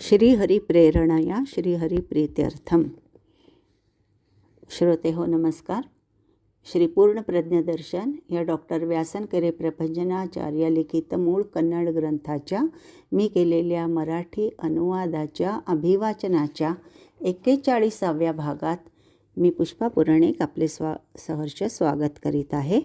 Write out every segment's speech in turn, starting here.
श्रीहरिप्रेरणया श्रीहरिप्रीत्यर्थम. श्रोते हो नमस्कार. श्री पूर्णप्रज्ञदर्शन या डॉक्टर व्यासनकरे प्रभंजनाचार्य लिखित मूळ कन्नड ग्रंथाच्या मी केलेल्या मराठी अनुवादाच्या अभिवाचनाच्या 41व्या भागात मी पुष्पा पुराणिक आपले सहर्ष स्वागत करीत आहे.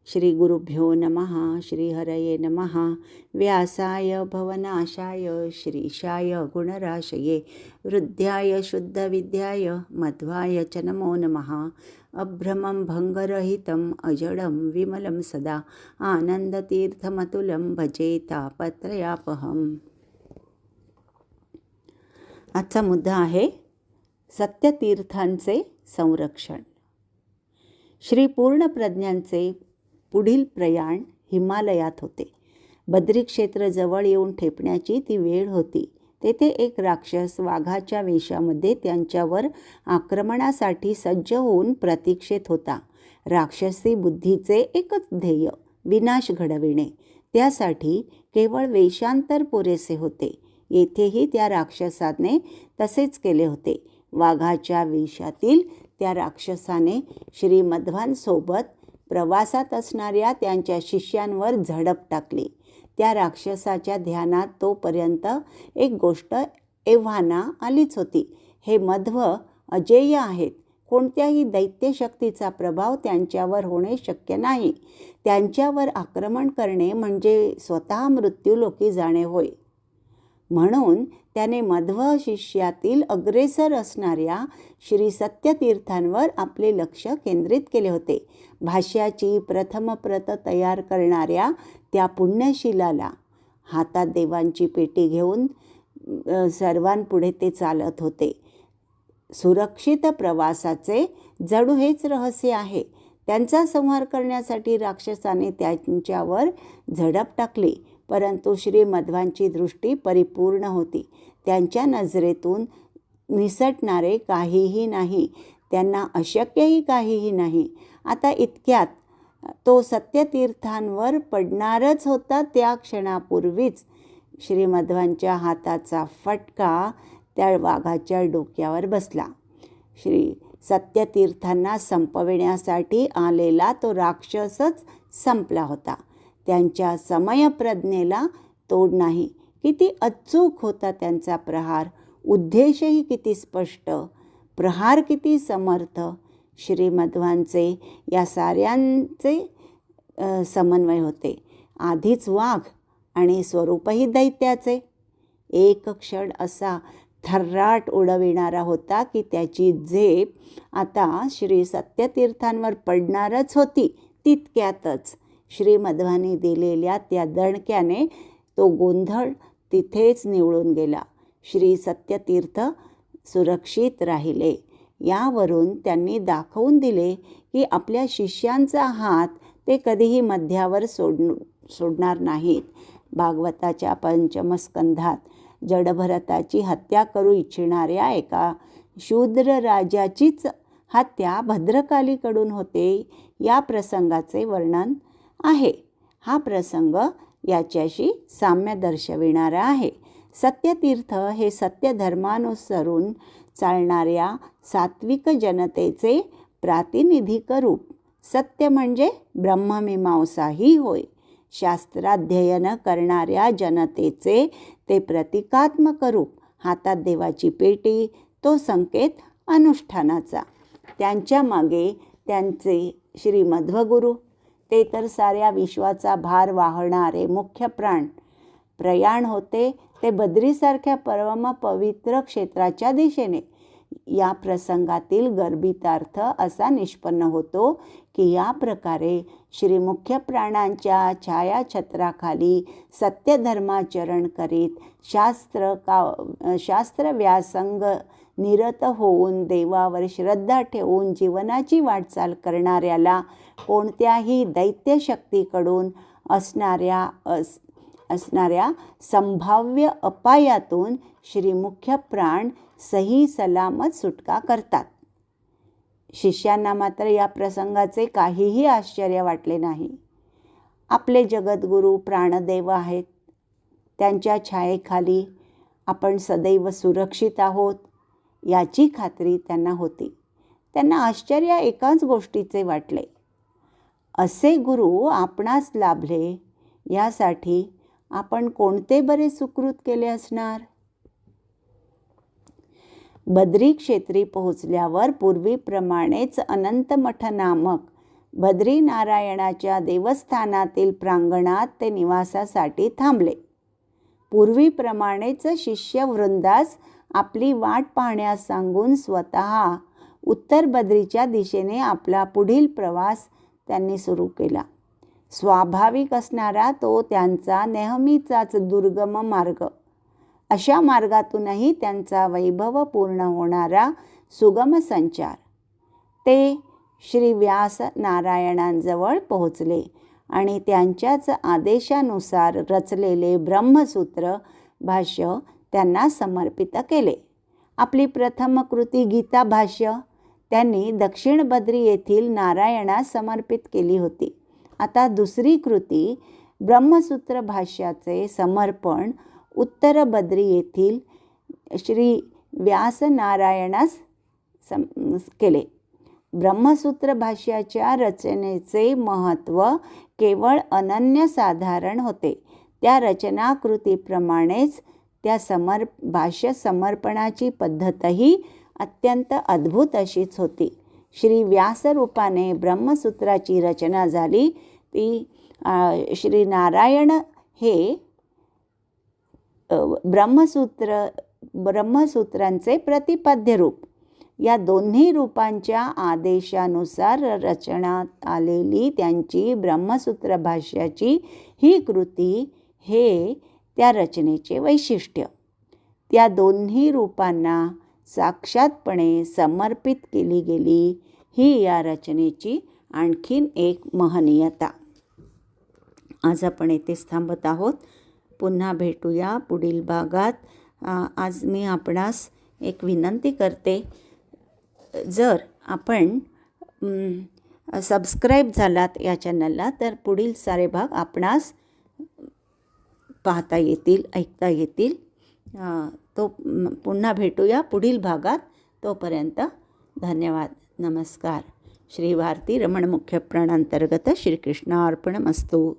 श्री गुरुभ्यो नमः. श्री हरये नमः. व्यासाय भवनाशाय श्रीशाय गुणराशये वृद्ध्याय शुद्धविद्याय मध्वाय च नमो नमः. अभ्रमं भंगरहितं अजडं विमलं सदा आनंदतीर्थमतुलं भजे तापत्रयापहम्. आजचा मुद्दा आहे सत्यतीर्थांचे संरक्षण. श्री पूर्णप्रज्ञांचे पुढील प्रयाण हिमालयात होते. बद्री क्षेत्र जवळ येऊन ठेपण्याची ती वेळ होती. तेथे एक राक्षस वाघाच्या वेशामध्ये त्यांच्यावर आक्रमणासाठी सज्ज होऊन प्रतीक्षेत होता. राक्षसी बुद्धीचे एकच ध्येय विनाश घडविणे. त्यासाठी केवळ वेशांतर पुरेसे होते. येथेही त्या राक्षसाने तसेच केले होते. वाघाच्या वेशातील त्या राक्षसाने श्री मध्वांसोबत प्रवासात असणाऱ्या त्यांच्या शिष्यांवर झडप टाकली. त्या राक्षसाच्या ध्यानात तोपर्यंत एक गोष्ट एव्हाना आलीच होती. हे मध्व अजेय आहेत. कोणत्याही दैत्यशक्तीचा प्रभाव त्यांच्यावर होणे शक्य नाही. त्यांच्यावर आक्रमण करणे म्हणजे स्वतः मृत्यूलोकी जाणे होय. म्हणून त्याने मध्व शिष्यातील अग्रेसर असणाऱ्या श्री सत्यतीर्थांवर आपले लक्ष केंद्रित केले होते. भाष्याची प्रथम प्रत तयार करणाऱ्या त्या पुण्यशिलाला हातात देवांची पेटी घेऊन सर्वांपुढे ते चालत होते. सुरक्षित प्रवासाचे जणू हेच रहस्य आहे. त्यांचा संहार करण्यासाठी राक्षसाने त्यांच्यावर झडप टाकली. परंतु श्री मध्वांची दृष्टी परिपूर्ण होती. त्यांच्या नजरेतून निसटणारे काहीही नाही. त्यांना अशक्यही काहीही नाही. आता इतक्यात तो सत्यतीर्थांवर पडणारच होता. त्या क्षणापूर्वीच श्री मध्वांच्या हाताचा फटका त्या वाघाच्या डोक्यावर बसला. श्री सत्यतीर्थांना संपविण्यासाठी आलेला तो राक्षसच संपला होता. त्यांच्या समयप्रज्ञेला तोड नाही. किती अचूक होता त्यांचा प्रहार. उद्देशही किती स्पष्ट. प्रहार किती समर्थ. श्री मध्वांचे या साऱ्यांचे समन्वय होते. आधीच वाघ आणि स्वरूपही दैत्याचे. एक क्षण असा थर्राट उडविणारा होता की त्याची झेप आता श्री सत्यतीर्थांवर पडणारच होती. तितक्यातच श्री मध्वांनी दिलेल्या त्या दणक्याने तो गोंधळ तिथेच निवळून गेला. श्री सत्यतीर्थ सुरक्षित राहिले. यावरून त्यांनी दाखवून दिले की आपल्या शिष्यांचा हात ते कधीही मध्यावर सोडणार नाहीत. भागवताच्या पंचमस्कंधात जडभरताची हत्या करू इच्छिणाऱ्या एका शूद्र राजाचीच हत्या भद्रकालीकडून होते. या प्रसंगाचे वर्णन आहे. हा प्रसंग याच्याशी साम्य दर्शविणारा आहे. सत्यतीर्थ हे सत्य धर्मानुसरून चालणाऱ्या सात्विक जनतेचे प्रातिनिधिक रूप. सत्य म्हणजे ब्रह्ममीमांसाही होय. शास्त्राध्ययन करणाऱ्या जनतेचे ते प्रतिकात्मक रूप. हातात देवाची पेटी, तो संकेत अनुष्ठानाचा. त्यांच्या मागे त्यांचे श्री मध्वगुरू, ते तर साऱ्या विश्वाचा भार वाहणारे मुख्य प्राण. प्रयाण होते ते बद्रीसारख्या परम पवित्र क्षेत्राच्या दिशेने. या प्रसंगातील गर्भितार्थ असा निष्पन्न होतो की या प्रकारे श्री मुख्य प्राणांच्या छायाछत्राखाली सत्यधर्माचरण करीत शास्त्र व्यासंग निरत होऊन देवावर श्रद्धा ठेवून जीवनाची वाटचाल करणाऱ्याला कोणत्याही दैत्यशक्तीकडून असणाऱ्या संभाव्य अपायातून श्री मुख्य प्राण सही सलामत सुटका करतात. शिष्यांना मात्र या प्रसंगाचे काहीही आश्चर्य वाटले नाही. आपले जगद्गुरू प्राणदेव आहेत. त्यांच्या छायेखाली आपण सदैव सुरक्षित आहोत याची खात्री त्यांना होती. त्यांना आश्चर्य एकाच गोष्टीचे वाटले, असे गुरु आपणास लाभले यासाठी आपण कोणते बरे सुकृत केले असणार. बद्री क्षेत्री पोहोचल्यावर पूर्वीप्रमाणेच अनंतमठ नामक बद्रीनारायणाच्या देवस्थानातील प्रांगणात ते निवासासाठी थांबले. पूर्वीप्रमाणेच शिष्यवृंदास आपली वाट पाहण्यास सांगून स्वतः उत्तर बद्रीच्या दिशेने आपला पुढील प्रवास त्यांनी सुरू केला. स्वाभाविक असणारा तो त्यांचा नेहमीचाच दुर्गम मार्ग. अशा मार्गातूनही त्यांचा वैभवपूर्ण होणारा सुगम संचार. ते श्री व्यास नारायणांजवळ पोहोचले आणि त्यांच्याच आदेशानुसार रचलेले ब्रह्मसूत्र भाष्य त्यांना समर्पित केले. आपली प्रथम कृती गीता भाष्य त्यांनी दक्षिण बद्री येथील नारायणास समर्पित केली होती. आता दुसरी कृती ब्रह्मसूत्र भाष्याचे समर्पण उत्तर बद्री येथील श्री व्यास नारायणास केले. ब्रह्मसूत्र भाष्याच्या रचनेचे महत्त्व केवळ अनन्यसाधारण होते. त्या रचनाकृतीप्रमाणेच त्या भाष्य समर्पणाची पद्धतही अत्यंत अद्भुत अशीच होती. श्री व्यासरूपाने ब्रह्मसूत्राची रचना झाली. ती श्री नारायण हे ब्रह्मसूत्रांचे प्रतिपद्य रूप. या दोन्ही रूपांच्या आदेशानुसार रचण्यात आलेली त्यांची ब्रह्मसूत्र भाष्याची ही कृती हे त्या रचनेचे वैशिष्ट्य. त्या दोन्ही रूपांना साक्षातपणे समर्पित केली गेली ही या रचनेची आणखीन एक महनीयता. आज आपण येथेच थांबत आहोत. पुन्हा भेटूया पुढील भागात. आज मी आपणास एक विनंती करते, जर आपण सबस्क्राईब झालात या चॅनलला तर पुढील सारे भाग आपणास पाहता येतील, ऐकता येतील. तो पुन्हा भेटूया पुढील भागात. तोपर्यंत धन्यवाद. नमस्कार. श्री भारती रमण मुख्य प्राणांतर्गत श्रीकृष्णार्पणमस्तु.